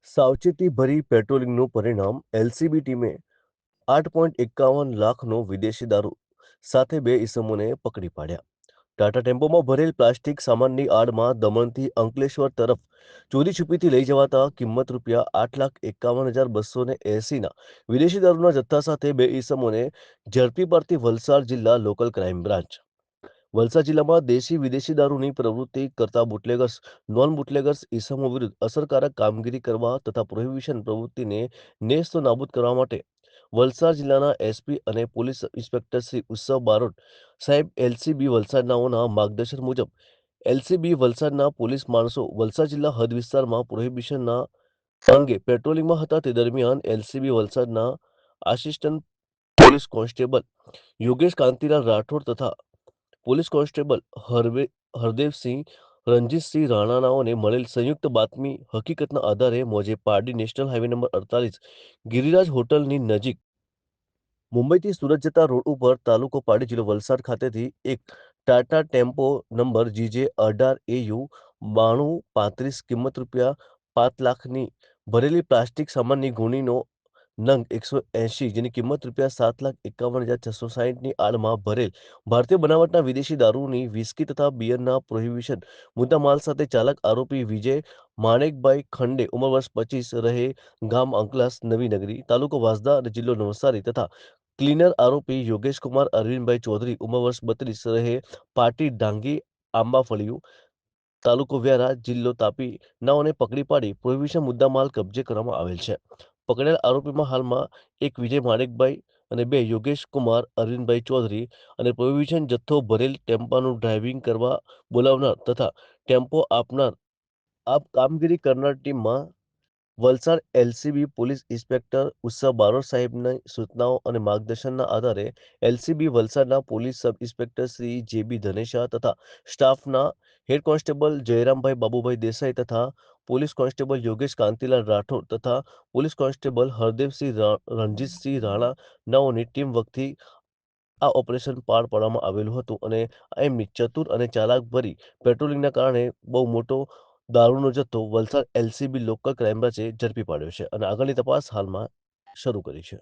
સાવચેતી ભરી પેટ્રોલિંગનું પરિણામ એલસીબી ટીમે 8.51 લાખનો વિદેશી દારૂ સાથે બે ઇસમોને પકડી પાડ્યા. ટાટા ટેમ્પોમાં ભરેલ પ્લાસ્ટિક સામાનની આડમાં દમણથી અંકલેશ્વર તરફ ચોરી છુપીથી લઈ જવાતા કિંમત ₹8,51,280ના વિદેશી દારૂના જથ્થા સાથે બે ઇસમોને ઝડપી પાડતી વલસાડ જિલ્લા લોકલ ક્રાઇમ બ્રાન્ચ. વલસાડ જિલ્લામાં દેશી વિદેશી દારૂની પ્રવૃત્તિ કરતા બુટલેગર્સ, નોન બુટલેગર્સ ઇસમો વિરુદ્ધ અસરકારક કામગીરી કરવા તથા પ્રોહિબિશન પ્રવૃત્તિને નેસ્તો નાબૂદ કરવા માટે વલસાડ જિલ્લાના એસપી અને પોલીસ ઇન્સ્પેક્ટર શ્રી ઉત્સવ બારોટ સાહેબ એલસીબી વલસાડનાઓના માર્ગદર્શન મુજબ એલસીબી વલસાડના પોલીસ માણસો વલસાડ જિલ્લા હદ વિસ્તારમાં પ્રોહિબિશનના અંગે પેટ્રોલિંગમાં હતા. તે દરમિયાન એલસીબી વલસાડના assistant police constable Yogesh Kantilal Rathod તથા પોલીસ કોન્સ્ટેબલ હરદેવસિંહ રણજીતસિંહ રાણાનાઓને મળેલ સંયુક્ત બાતમી હકીકતના આધારે મોજે Pardi national highway number 48 Giriraj હોટલની નજીક મુંબઈથી સુરત જતા રોડ ઉપર તાલુકો પારડી જિલ્લો વલસાડ ખાતેથી એક ટાટા ટેમ્પો નંબર GJ18AU 9235 કિંમત ₹5,00,000ની ભરેલી પ્લાસ્ટિક સામાનની ગુણીનો નંગ 180 જેની કિંમત ₹7,51,660ની આડમાં ભરેલ ભારતીય બનાવટના વિદેશી દારૂની વિસ્કી તથા બિયરના પ્રોહિબિશન મુદ્દામાલ સાથે ચાલક આરોપી વિજય માણેકભાઈ ખંડે ઉંમર વર્ષ 25 રહે ગામ અંકલાસ નવી નગરી તાલુકો વાંસદા અને જિલ્લો નવસારી તથા ક્લીનર આરોપી યોગેશ કુમાર અરવિંદભાઈ ચૌધરી ઉંમર વર્ષ 32 રહે પાટી ડાંગી આંબાફળિયું તાલુકો વ્યારા જિલ્લો તાપી નાઓને પકડી પાડી પ્રોહિબિશન મુદ્દામાલ કબજે કરવામાં આવેલ છે. પકડેલ આરોપીમાં હાલમાં એક વિજય માણેકભાઈ અને બે યોગેશ કુમાર અરવિંદભાઈ ચૌધરી અને પ્રોહિબિશન જથ્થો ભરેલ ટેમ્પાનું ડ્રાઇવિંગ કરવા બોલાવનાર તથા ટેમ્પો આપનાર કામગીરી કરનાર ટીમમાં વલસાડ એલસીબી પોલીસ ઇન્સ્પેક્ટર ઉત્સવ બારોટ સાહેબની સૂચનાઓ અને માર્ગદર્શનના આધારે એલસીબી વલસાડના police sub inspector Shri J B Dhanesha તથા સ્ટાફના હેડ કોન્સ્ટેબલ જયરામભાઈ બાબુભાઈ દેસાઈ તથા પોલીસ કોન્સ્ટેબલ યોગેશ કાંતિલાલ રાઠોડ તથા પોલીસ કોન્સ્ટેબલ હરદેવસિંહ રણજીતસિંહ રાણા નાઓની ટીમ વતી આ ઓપરેશન પાર પાડવામાં આવેલું હતું અને એમની ચતુર અને ચાલાકભરી પેટ્રોલિંગના કારણે બહુ મોટો દારૂનો જથ્થો વલસાડ એલસીબી લોકલ ક્રાઇમ બ્રાન્ચે ઝડપી પાડ્યો છે અને આગળની તપાસ હાલમાં શરૂ કરી છે.